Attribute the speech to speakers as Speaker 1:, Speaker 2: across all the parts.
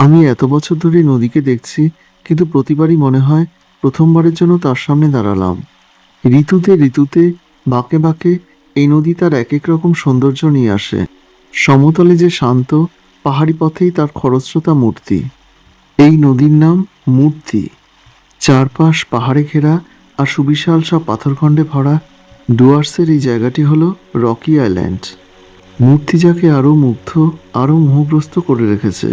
Speaker 1: আমি এত বছর ধরে নদীকে দেখছি, কিন্তু প্রতিবারই মনে হয় প্রথমবারের জন্য তার সামনে দাঁড়ালাম। ঋতুতে ঋতুতে, বাঁকে বাঁকে এই নদী তার এক এক রকম সৌন্দর্য নিয়ে আসে। সমতলে যে শান্ত, পাহাড়ি পথেই তার খরস্রোতা মূর্তি। এই নদীর নাম মূর্তি। চারপাশ পাহাড়ে ঘেরা আর সুবিশাল সব পাথরখণ্ডে ভরা ডুয়ার্সের এই জায়গাটি হলো রকি আইল্যান্ড। মূর্তি যাকে আরও মুগ্ধ, আরও মোহগ্রস্ত করে রেখেছে।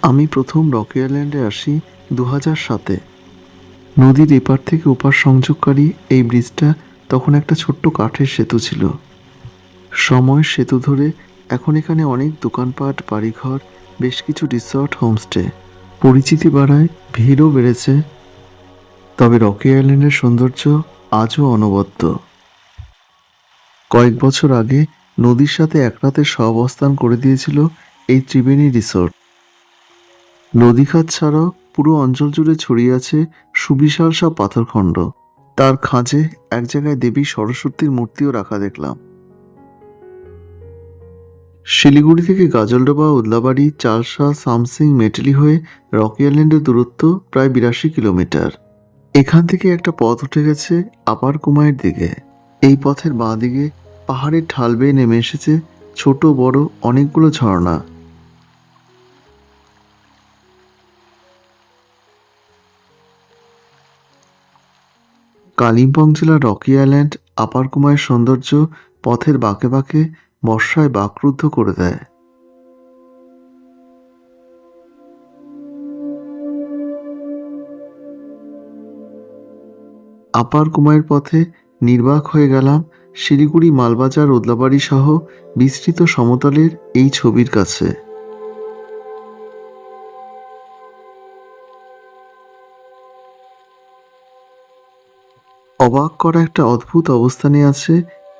Speaker 1: আমি প্রথম রকি আইল্যান্ডে আসি 2007-এ। নদীর এপার থেকে ওপার সংযোগকারী এই ব্রিজটা তখন একটা ছোট্ট কাঠের সেতু ছিল। সময়ের সেতু ধরে এখন এখানে অনেক দোকানপাট, বাড়িঘর, বেশ কিছু রিসর্ট, হোমস্টে। পরিচিতি বাড়ায়, ভিড়ও বেড়েছে। তবে রকি আইল্যান্ডের সৌন্দর্য আজও অনবদ্য। কয়েক বছর আগে নদীর সাথে এক রাতের সহাবস্থান করে দিয়েছিল এই ত্রিবেণী রিসোর্ট। নদীখাত ছাড়াও পুরো অঞ্চল জুড়ে ছড়িয়ে আছে সুবিশাল সব পাথরখণ্ড। তার খাঁজে এক জায়গায় দেবী সরস্বতীর মূর্তিও রাখা দেখলাম। শিলিগুড়ি থেকে গাজলডোবা, উদলাবাড়ি, চালসা, সামসিং, মেটেলি হয়ে রকি আইল্যান্ডের দূরত্ব প্রায় 82 কিলোমিটার। এখান থেকে একটা পথ উঠে গেছে আপার কুমাইয়ের দিকে। এই পথের বাঁ দিকে পাহাড়ের ঢাল বেয়ে নেমে এসেছে ছোট বড় অনেকগুলো ঝর্ণা। কালিম্পং জেলার রকি আইল্যান্ড আপার কুমাইয়ের সৌন্দর্য পথের বাঁকে বাঁকে বর্ষায় বাকরুদ্ধ করে দেয়। আপার কুমাইয়ের পথে নির্বাক হয়ে গেলাম শিলিগুড়ি, মালবাজার, ওদলাবাড়ি সহ বিস্তৃত সমতলের এই ছবির কাছে। অবাক করা একটা অদ্ভুত অবস্থানে আছে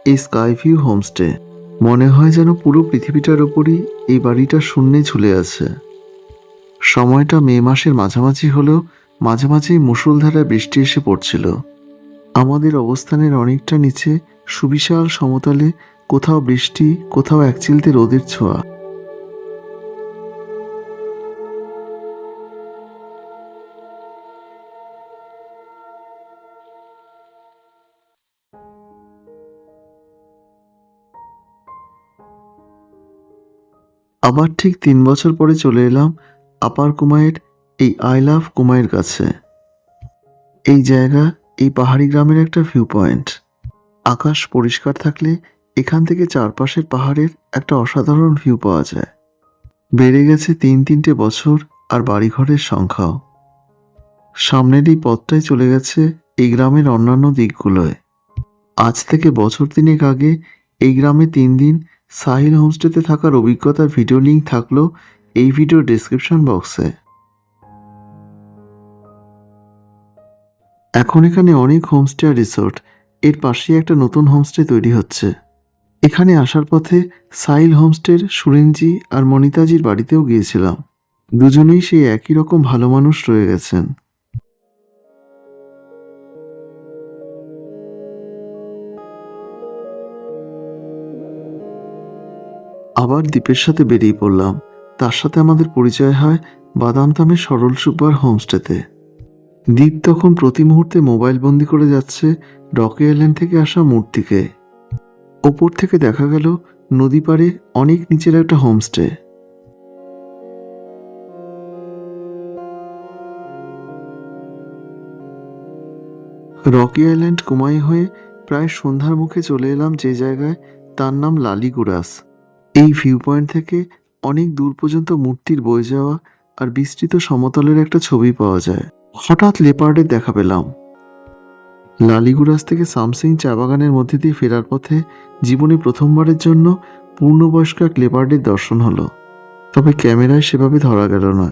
Speaker 1: এই স্কাই ভিউ হোমস্টে। মনে হয় যেন পুরো পৃথিবীটার ওপরই এই বাড়িটা শূন্যে ঝুলে আছে। সময়টা মে মাসের মাঝামাঝি হলেও মাঝে মাঝেই মুষলধারে বৃষ্টি এসে পড়ছিল। আমাদের অবস্থানের অনেকটা নিচে সুবিশাল সমতলে কোথাও বৃষ্টি, কোথাও একচিলতে রোদের ছোঁয়া। আবার ঠিক 3 বছর পরে চলে এলাম আপার কুমাইয়ের এই আই লাভ কুমাইয়ের কাছে। এই জায়গা, এই পাহাড়ি গ্রামের একটা ভিউ পয়েন্ট। আকাশ পরিষ্কার থাকলে এখান থেকে চারপাশের পাহাড়ের একটা অসাধারণ ভিউ পাওয়া যায়। বেড়ে গেছে 3-3টে বছর আর বাড়িঘরের সংখ্যাও। সামনের এই পথটাই চলে গেছে এই গ্রামের অন্যান্য দিকগুলোয়। আজ থেকে বছর 3 আগে এই গ্রামে 3 দিন সাহিল হোমস্টেতে থাকার অভিজ্ঞতার ভিডিও লিঙ্ক থাকলো এই ভিডিওর ডেসক্রিপশন বক্সে। এখন এখানে অনেক হোমস্টে আর রিসোর্ট। এর পাশেই একটা নতুন হোমস্টে তৈরি হচ্ছে। এখানে আসার পথে সাহিল হোমস্টের সুরেনজি আর মনিতাজির বাড়িতেও গিয়েছিলাম। দুজনেই সেই একই রকম ভালো মানুষ রয়ে গেছেন। আবার দ্বীপের সাথে বেরিয়ে পড়লাম। তার সাথে আমাদের পরিচয় হয় বাদামতামের সরল সুপার হোমস্টেতে। দ্বীপ তখন প্রতি মুহূর্তে মোবাইল বন্দি করে যাচ্ছে রকি আইল্যান্ড থেকে আসা মূর্তিকে। ওপর থেকে দেখা গেল নদী পাড়ে অনেক নিচের একটা হোমস্টে। রকি আইল্যান্ড কুমাই হয়ে প্রায় সন্ধ্যার মুখে চলে এলাম যে জায়গায়, তার নাম লালিগুরাস। এই ভিউ পয়েন্ট থেকে অনেক দূর পর্যন্ত মূর্তির বয়ে যাওয়া আর বিস্তৃত সমতলের একটা ছবি পাওয়া যায়। হঠাৎ লেপার্ডের দেখা পেলাম। লালিগুরাস থেকে সামসিং চা বাগানের মধ্যে দিয়ে ফেরার পথে জীবনে প্রথমবারের জন্য পূর্ণবয়স্ক এক লেপার্ডের দর্শন হলো। তবে ক্যামেরায় সেভাবে ধরা গেল না।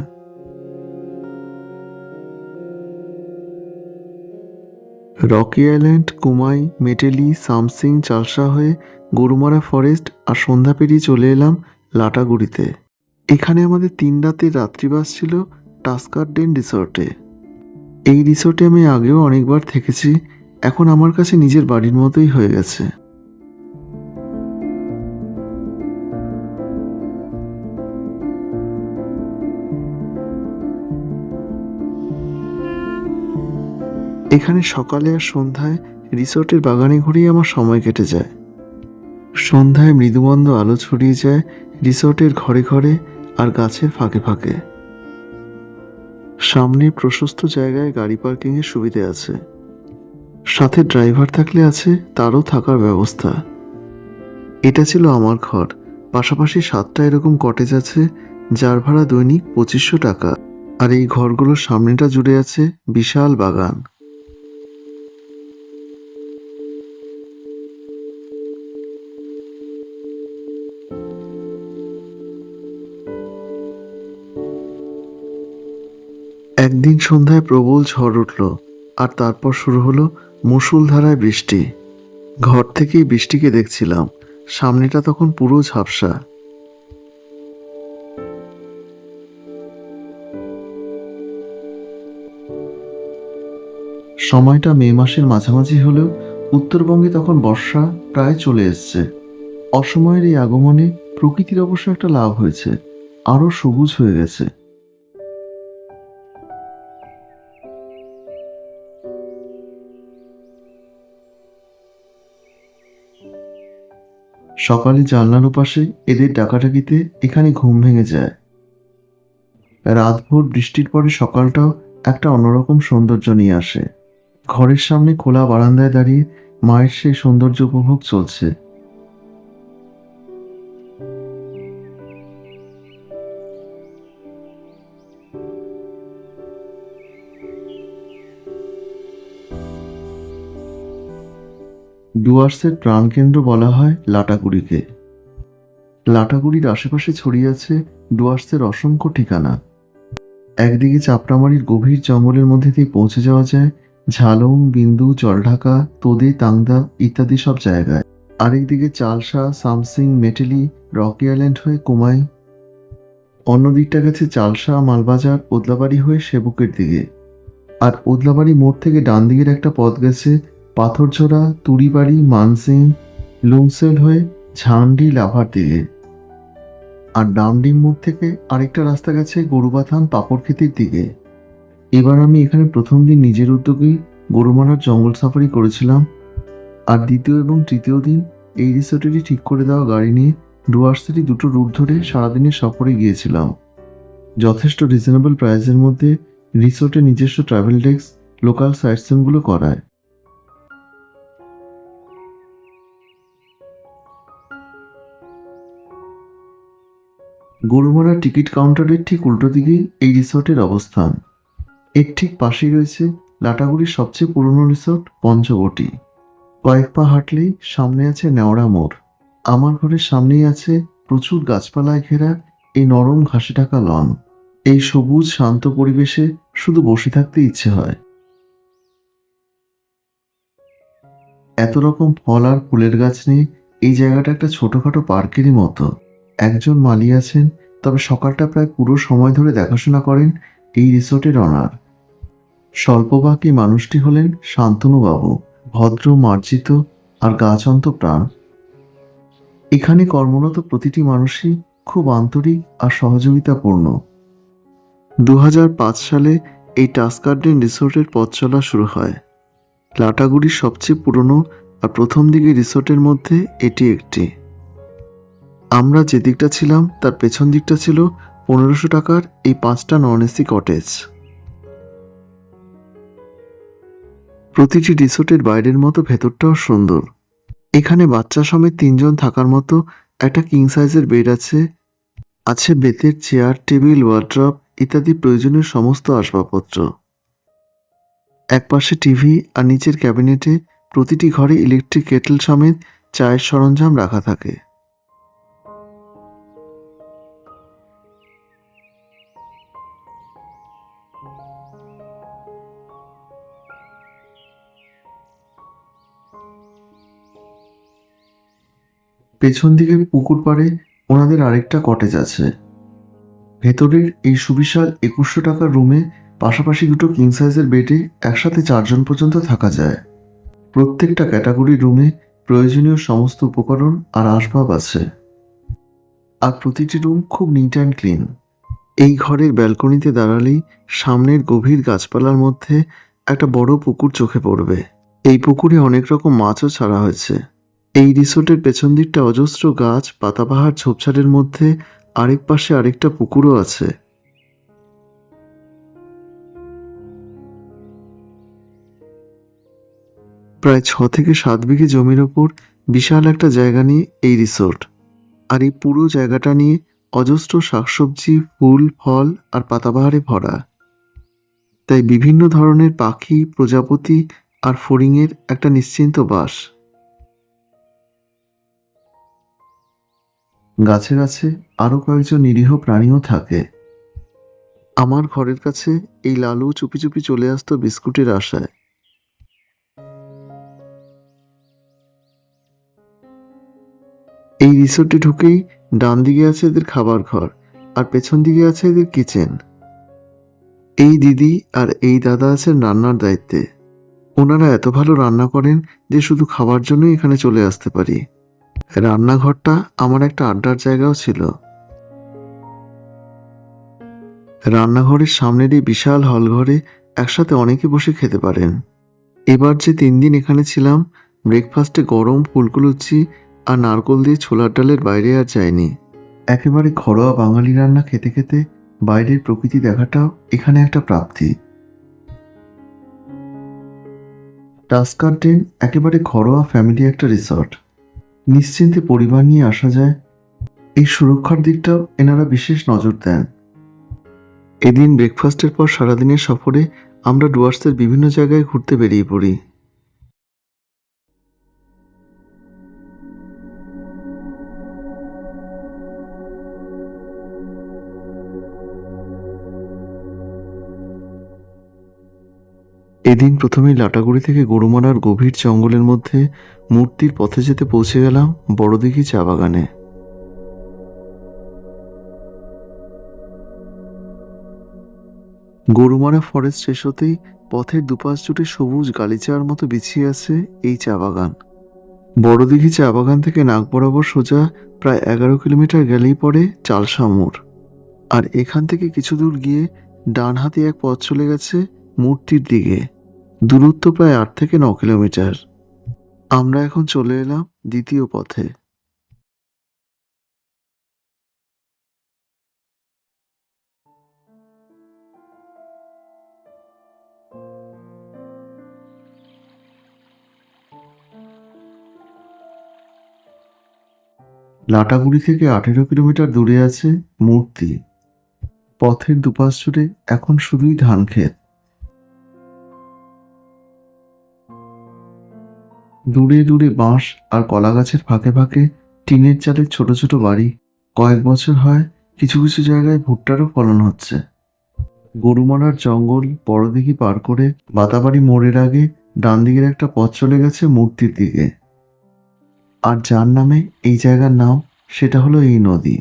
Speaker 1: রকি আইল্যান্ড, কুমাই, মেটেলি, সামসিং, চালসা হয়ে গরুমারা ফরেস্ট আর সন্ধ্যা পেরিয়ে চলে এলাম লাটাগুড়িতে। এখানে আমাদের 3 রাতের রাত্রিবাস ছিল টাস্কারডেন রিসর্টে। এই রিসর্টে আমি আগেও অনেকবার থেকেছি, এখন আমার কাছে নিজের বাড়ির মতোই হয়ে গেছে। এখানে সকালে আর সন্ধ্যায় রিসর্টের বাগানে ঘুরেই আমার সময় কেটে যায়। সন্ধ্যায় মৃদুমন্দ আলো ছড়িয়ে যায় রিসর্টের ঘরে ঘরে আর গাছের ফাঁকে ফাঁকে। সামনে প্রশস্ত জায়গায় গাড়ি পার্কিংয়ের সুবিধে আছে, সাথে ড্রাইভার থাকলে আছে তারও থাকার ব্যবস্থা। এটা ছিল আমার ঘর, পাশাপাশি 7টা এরকম কটেজ আছে যার ভাড়া দৈনিক 2500 টাকা। আর এই ঘরগুলোর সামনেটা জুড়ে আছে বিশাল বাগান। একদিন সন্ধ্যায় প্রবল ঝড় উঠল, আর তারপর শুরু হলো মুষলধারায় বৃষ্টি। ঘর থেকেই বৃষ্টিকে দেখছিলাম, সামনেটা তখন পুরো ঝাপসা। সময়টা মে মাসের মাঝামাঝি হলেও উত্তরবঙ্গে তখন বর্ষা প্রায় চলে এসছে। অসময়ের এই আগমনে প্রকৃতির অবশ্য একটা লাভ হয়েছে, আরো সবুজ হয়ে গেছে। সকালে জানলার ওপাশে এদের ডাকাডাকিতে এখানে ঘুম ভেঙে যায়। রাতভর বৃষ্টির পরে সকালটাও একটা অন্যরকম সৌন্দর্য নিয়ে আসে। ঘরের সামনে খোলা বারান্দায় দাঁড়িয়ে মায়ের সেই সৌন্দর্য উপভোগ চলছে। ডুয়ার্সের প্রাণকেন্দ্র বলা হয় লাটাগুড়িকে। লাটাগুড়ির আশেপাশে ছড়িয়ে আছে ডুয়ার্সের অসংখ্য ঠিকানা। একদিকে চাপড়ামারির গভীর জঙ্গলের মধ্যে দিয়ে পৌঁছে যাওয়া যায় ঝালং, বিন্দু, জলঢাকা, তোদে, তাংদা ইত্যাদি সব জায়গায়। আরেকদিকে চালসা, সামসিং, মেটেলি, রকি আইল্যান্ড হয়ে কুমাই। অন্য দিকটা গেছে চালসা, মালবাজার, ওদলাবাড়ি হয়ে সেবকের দিকে। আর ওদলাবাড়ি মোড় থেকে ডান দিকের একটা পথ গেছে পাথরঝোড়া, তুড়িবাড়ি, মানসিং, লুংসেল হয়ে ঝান্ডি, লাভার দিকে। আর ডামডিম মোড় থেকে আরেকটা রাস্তা গেছে গরুবাথান, পাপড়খেতির দিকে। এবার আমি এখানে প্রথম দিন নিজের উদ্যোগেই গরুমারার জঙ্গল সাফারি করেছিলাম, আর দ্বিতীয় এবং তৃতীয় দিন এই রিসোর্টেরই ঠিক করে দেওয়া গাড়ি নিয়ে ডুয়ার্সেরই দুটো রুট ধরে সারাদিনের সফরে গিয়েছিলাম। যথেষ্ট রিজনেবল প্রাইসের মধ্যে রিসোর্টে নিজস্ব ট্রাভেল ডেস্ক লোকাল সাইটসিনগুলো করায়। গরুমারা টিকিট কাউন্টারের ঠিক উল্টো দিকেই এই রিসোর্টের অবস্থান। এর ঠিক পাশেই রয়েছে লাটাগুড়ির সবচেয়ে পুরনো রিসোর্ট পঞ্চবটি। কয়েক পা হাঁটলেই সামনে আছে নেওড়া মোড়। আমার ঘরের সামনেই আছে প্রচুর গাছপালায় ঘেরা এই নরম ঘাসে ঢাকা লন। এই সবুজ শান্ত পরিবেশে শুধু বসে থাকতে ইচ্ছে হয়। এত রকম ফল আর ফুলের গাছ নিয়ে এই জায়গাটা একটা ছোটখাটো পার্কেরই মতো। একজন মালি আছেন, তবে সকালটা প্রায় পুরো সময় ধরে দেখাশোনা করেন এই রিসোর্টের অনার। স্বল্পবাকী মানুষটি হলেন শান্তনুবাবু, ভদ্র, মার্জিত আর গাছন্ত প্রাণ। এখানে কর্মরত প্রতিটি মানুষই খুব আন্তরিক আর সহযোগিতাপূর্ণ। 2005 সালে এই টাস্কারডেন রিসোর্টের পথ চলা শুরু হয়। লাটাগুড়ির সবচেয়ে পুরনো আর প্রথম দিকে রিসোর্টের মধ্যে এটি একটি। আমরা যে দিকটা ছিলাম তার পেছন দিকটা ছিল 1500 টাকার এই 5টা নন এসি কটেজ। প্রতিটি রিসোর্টের বাইরের মতো ভেতরটাও সুন্দর। এখানে বাচ্চা সমেত 3জন থাকার মতো একটা কিং সাইজের বেড আছে। আছে বেতের চেয়ার, টেবিল, ওয়ার্ড্রপ ইত্যাদি প্রয়োজনীয় সমস্ত আসবাবপত্র। একপাশে টিভি আর নিচের ক্যাবিনেটে প্রতিটি ঘরে ইলেকট্রিক কেটল সমেত চায়ের সরঞ্জাম রাখা থাকে। পেছন দিকের পুকুর পাড়ে ওনাদের আরেকটা কটেজ আছে। ভেতরের এই সুবিশাল 2100 টাকার রুমে পাশাপাশি দুটো কিং সাইজের বেডে একসাথে 4 জন পর্যন্ত থাকা যায়। প্রত্যেকটা ক্যাটাগরির রুমে প্রয়োজনীয় সমস্ত উপকরণ আর আসবাব আছে, আর প্রতিটি রুম খুব নিট অ্যান্ড ক্লিন। এই ঘরের ব্যালকনিতে দাঁড়ালেই সামনের গভীর গাছপালার মধ্যে একটা বড় পুকুর চোখে পড়বে। এই পুকুরে অনেক রকম মাছও ছাড়া হয়েছে। এই রিসোর্টের পেছন দিকটা অজস্র গাছ, পাতাবাহার, ঝোপঝাড়ের মধ্যে আরেক পাশে আরেকটা পুকুরও আছে। প্রায় 6 থেকে 7 বিঘে জমির ওপর বিশাল একটা জায়গা নিয়ে এই রিসোর্ট, আর এই পুরো জায়গাটা নিয়ে অজস্র শাকসবজি, ফুল, ফল আর পাতাবাহারে ভরা। তাই বিভিন্ন ধরনের পাখি, প্রজাপতি আর ফড়িংয়ের একটা নিশ্চিন্ত বাস। গাছে গাছে আরো কয়েকজন নিরীহ প্রাণীও থাকে। আমার ঘরের কাছে এই লালু চুপি চুপি চলে আসতো বিস্কুটের আশায়। এই রিসোর্টে ঢুকেই ডান দিকে আছে এদের খাবার ঘর, আর পেছন দিকে আছে এদের কিচেন। এই দিদি আর এই দাদা আছেন রান্নার দায়িত্বে। ওনারা এত ভালো রান্না করেন যে শুধু খাবার জন্যই এখানে চলে আসতে পারি। রান্নাঘরটা আমার একটা আড্ডার জায়গাও ছিল। রান্নাঘরের সামনের এই বিশাল হলঘরে একসাথে অনেকে বসে খেতে পারেন। এবার যে 3 দিন এখানে ছিলাম, ব্রেকফাস্টে গরম ফুলকো লুচি আর নারকোল দিয়ে ছোলার ডালের বাইরে আর যায়নি। একেবারে ঘরোয়া বাঙালি রান্না খেতে খেতে বাইরের প্রকৃতি দেখাটাও এখানে একটা প্রাপ্তি। টাস্কার ডেন একেবারে ঘরোয়া ফ্যামিলি একটা রিসর্ট। নিশ্চিন্তে পরিবার নিয়ে আসা যায়। এই সুরক্ষার দিকটাও এনারা বিশেষ নজর দেন। এদিন ব্রেকফাস্টের পর সারাদিনের সফরে আমরা ডুয়ার্সের বিভিন্ন জায়গায় ঘুরতে বেরিয়ে পড়ি। এদিন প্রথমেই লাটাগুড়ি থেকে গরুমারার গভীর জঙ্গলের মধ্যে মূর্তির পথে যেতে পৌঁছে গেলাম বড়দিঘি চা বাগানে। গরুমারা ফরেস্ট শেষ হতেই পথের দুপাশ জুড়ে সবুজ গালিচার মতো বিছিয়ে আছে এই চা বাগান। বড়দিঘি চা বাগান থেকে নাক বরাবর সোজা প্রায় 11 কিলোমিটার গেলেই পড়ে চালসা মোড়, আর এখান থেকে কিছু দূর গিয়ে ডান হাতে এক পথ চলে গেছে মূর্তির দিকে। দূরত্ব প্রায় 8 থেকে 9 কিলোমিটার। আমরা এখন চলে এলাম দ্বিতীয় পথে। লাটাগুড়ি থেকে 18 কিলোমিটার দূরে আছে মূর্তি। পথের দুপাশ জুড়ে এখন শুধুই ধান ক্ষেত। দূরে দূরে বাঁশ আর কলা গাছের ফাঁকে ফাঁকে টিনের চালের ছোট ছোট বাড়ি। কয়েক বছর হয় কিছু কিছু জায়গায় ভুট্টারও ফলন হচ্ছে। গরুমারার জঙ্গল বড়দিঘি পার করে বাতাবাড়ি মোড়ের আগে ডান দিকের একটা পথ চলে গেছে মূর্তির দিকে, আর যার নামে এই জায়গার নাম সেটা হলো এই নদী।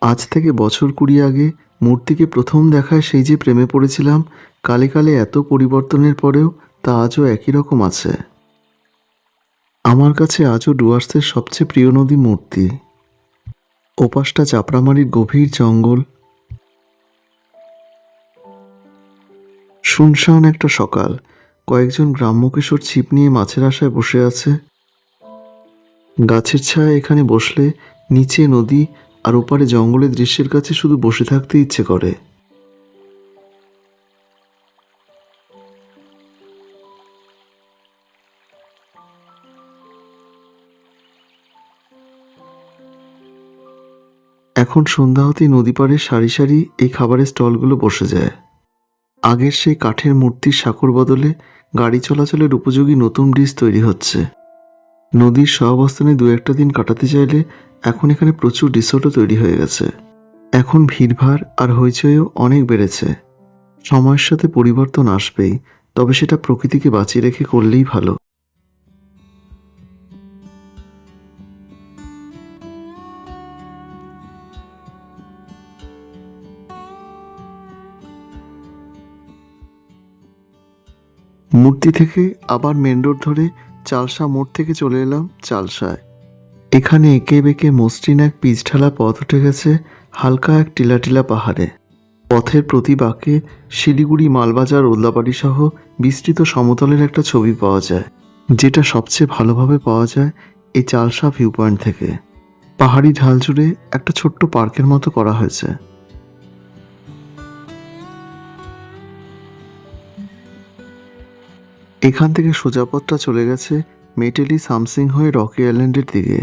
Speaker 1: আজ থেকে বছর 20 আগে মূর্তিকে প্রথম দেখায় সেই যে প্রেমে পড়েছিলাম, কালে কালে এত পরিবর্তনের পরেও তা আজও একই রকম আছে। আমার কাছে আজও ডুয়ার্সের সবচেয়ে প্রিয় নদী মূর্তি। ওপাশটা চাপড়ামারির গভীর জঙ্গল। শুনশান একটা সকাল। কয়েকজন গ্রাম্য কিশোর ছিপ নিয়ে মাছের আশায় বসে আছে। গাছের ছায়া এখানে বসলে নিচে নদী আর ওপারে জঙ্গলের দৃশ্যের কাছে শুধু বসে থাকতে ইচ্ছে করে। এখন সন্ধ্যা হতেই নদী পাড়ে সারি সারি এই খাবারের স্টলগুলো বসে যায়। আগের সেই কাঠের মূর্তির সাঁকোর বদলে গাড়ি চলাচলের উপযোগী নতুন ব্রিজ তৈরি হচ্ছে। নদীর সহাবস্থানে 2-1 দিন কাটাতে চাইলে এখন এখানে প্রচুর রিসোর্টও তৈরি হয়ে গেছে। এখন ভিড়ভাড় আর হইচইও অনেক বেড়েছে। সময়ের সাথে পরিবর্তন আসবেই, তবে সেটা প্রকৃতিকে বাঁচিয়ে রেখে করলেই ভালো। মূর্তি থেকে আবার মেন রোড ধরে চালসা মোড় থেকে চলে এলাম চালসায়। এখানে এঁকে বেঁকে মসৃণ এক পিচঢালা পথ উঠে গেছে হালকা এক টিলা টিলা পাহাড়ে। পথের প্রতি বাঁকে শিলিগুড়ি, মালবাজার, ওদলাবাড়ি সহ বিস্তৃত সমতলের একটা ছবি পাওয়া যায়, যেটা সবচেয়ে ভালোভাবে পাওয়া যায় এই চালসা ভিউ পয়েন্ট থেকে। পাহাড়ি ঢাল জুড়ে একটা ছোট্ট পার্কের মতো করা হয়েছে। এখান থেকে সোজা পথটা চলে গেছে মেটেলি সামসিং হয়ে রকি আইল্যান্ডের দিকে।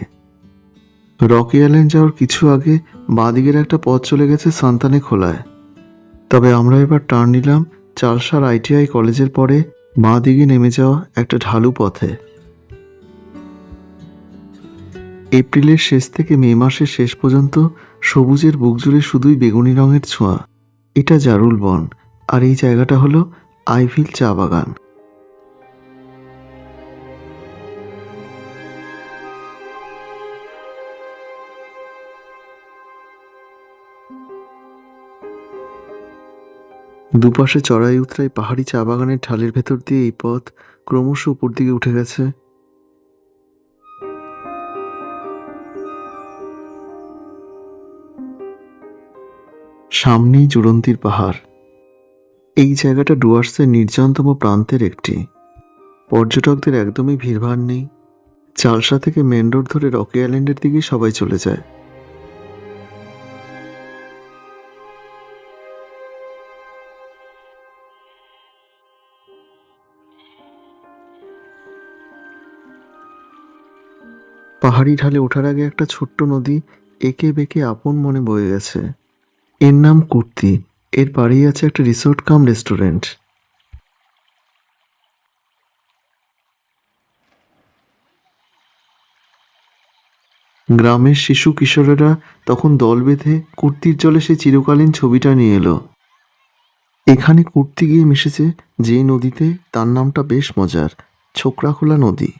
Speaker 1: রকি আইল্যান্ড যাওয়ার কিছু আগে বাঁ দিকের একটা পথ চলে গেছে সান্তানে খোলায়। তবে আমরা এবার টার্ন নিলাম চালসার ITI কলেজের পরে বাঁ দিকে নেমে যাওয়া একটা ঢালু পথে। এপ্রিলের শেষ থেকে মে মাসের শেষ পর্যন্ত সবুজের বুক জুড়ে শুধুই বেগুনি রঙের ছোঁয়া। এটা জারুল বন, আর এই জায়গাটা হলো আইভিল চা বাগান। দুপাশে চড়াই উতরাই পাহাড়ি চা বাগানের ঢালের ভেতর দিয়ে এই পথ ক্রমশ উপর দিকে উঠে গেছে। সামনেই জুড়ন্তির পাহাড়। এই জায়গাটা ডুয়ার্সের নির্জনতম প্রান্তের একটি। পর্যটকদের একদমই ভিড়ভাড় নেই। চালসা থেকে মেন রোড ধরে রকি আইল্যান্ডের দিকে সবাই চলে যায়। পাহাড়ি ঢালে ওঠার আগে একটা ছোট্ট নদী এঁকে বেঁকে আপন মনে বয়ে গেছে। এর নাম কুর্তি। এর পাড়েই আছে একটা রিসোর্ট কাম রেস্টুরেন্ট। গ্রামের শিশু কিশোরেরা তখন দল বেঁধে কুর্তির জলে সেই চিরকালীন ছবিটা নিয়ে এলো। এখানে কুর্তি গিয়ে মিশেছে যে নদীতে, তার নামটা বেশ মজার, ছোকরাখোলা নদী।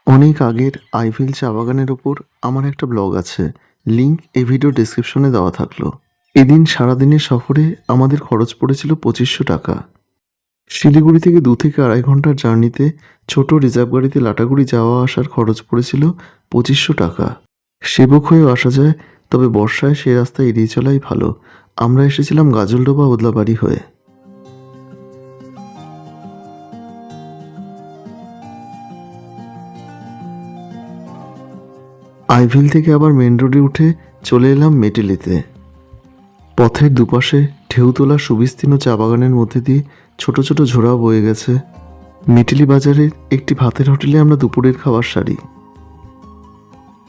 Speaker 1: অনেক আগের আইভিল চা বাগানের ওপর আমার একটা ব্লগ আছে, লিংক এই ভিডিও ডেসক্রিপশনে দেওয়া থাকলো। এদিন সারাদিনের সফরে আমাদের খরচ পড়েছিল 2500 টাকা। শিলিগুড়ি থেকে 2 থেকে আড়াই ঘন্টার জার্নিতে ছোট রিজার্ভ গাড়িতে লাটাগুড়ি যাওয়া আসার খরচ পড়েছিল 2500 টাকা। সেবক হয়েও আসা যায়, তবে বর্ষায় সেই রাস্তা এড়িয়ে চলাই ভালো। আমরা এসেছিলাম গাজলডোবা ওদলাবাড়ি হয়ে। আইভিল থেকে আবার মেন রোডে উঠে চলে এলাম মেটেলিতে। পথের দুপাশে ঢেউ তোলা সুবিস্তীর্ণ চা বাগানের মধ্যে দিয়ে ছোট ছোট ঝোড়া বয়ে গেছে। মেটেলি বাজারের একটি ভাতের হোটেলে আমরা দুপুরের খাবার সারি।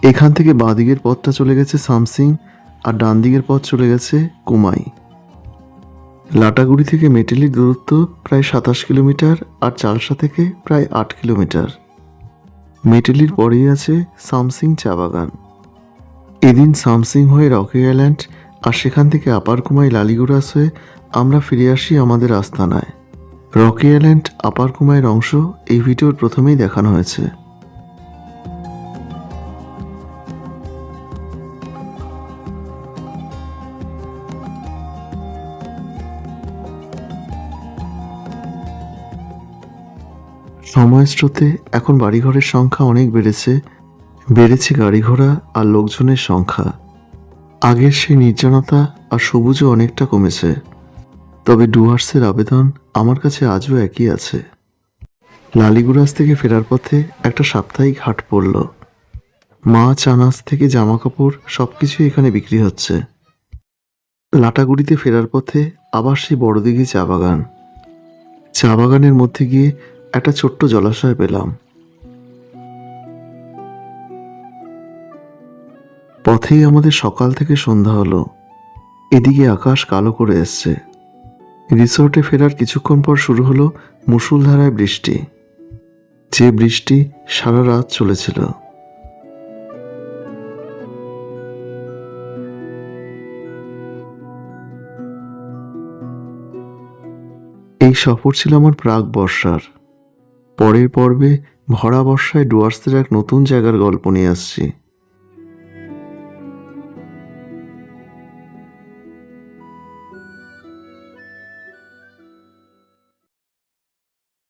Speaker 1: এখান থেকে বাঁ দিকের পথটা চলে গেছে সামসিং, আর ডান দিকের পথ চলে গেছে কুমাই। লাটাগুড়ি থেকে মেটেলির দূরত্ব প্রায় 27 কিলোমিটার, আর চালসা থেকে প্রায় 8 কিলোমিটার। মেটেলির পরেই আছে সামসিং চা বাগান। এদিন সামসিং হয়ে রকি আইল্যান্ড, আর সেখান থেকে আপার কুমাই লালিগুড়াস হয়ে আমরা ফিরে আসি আমাদের আস্তানায়। রকি আইল্যান্ড আপার কুমাইয়ের অংশ এই ভিডিওর প্রথমেই দেখানো হয়েছে। সময়ের স্রোতে এখন বাড়িঘরের সংখ্যা অনেক বেড়েছে গাড়ি ঘোড়া আর লোকজনের সংখ্যা। আগের সেই নির্জনতা আর সবুজও অনেকটা কমেছে। তবে ডুয়ার্সের আবেদন আমার কাছে আজও একই আছে। লালিগুড়াস থেকে ফেরার পথে একটা সাপ্তাহিক হাট পড়ল। মাছ, আনাজ থেকে জামা কাপড় সবকিছুই এখানে বিক্রি হচ্ছে। লাটাগুড়িতে ফেরার পথে আবার সেই বড়দিঘি চা বাগান। চা বাগানের মধ্যে গিয়ে একটা ছোট্ট জলাশয় পেলাম। পথেই আমাদের সকাল থেকে সন্ধ্যা হলো। এদিকে আকাশ কালো করে এসছে। রিসোর্টে ফেরার কিছুক্ষণ পর শুরু হলো মুষলধারায় বৃষ্টি, যে বৃষ্টি সারা রাত চলেছিল। এই সফর ছিল আমার প্রাক বর্ষার। পরের পর্বে ভরা বর্ষায় ডুয়ার্সের এক নতুন জায়গার গল্প নিয়ে আসছি।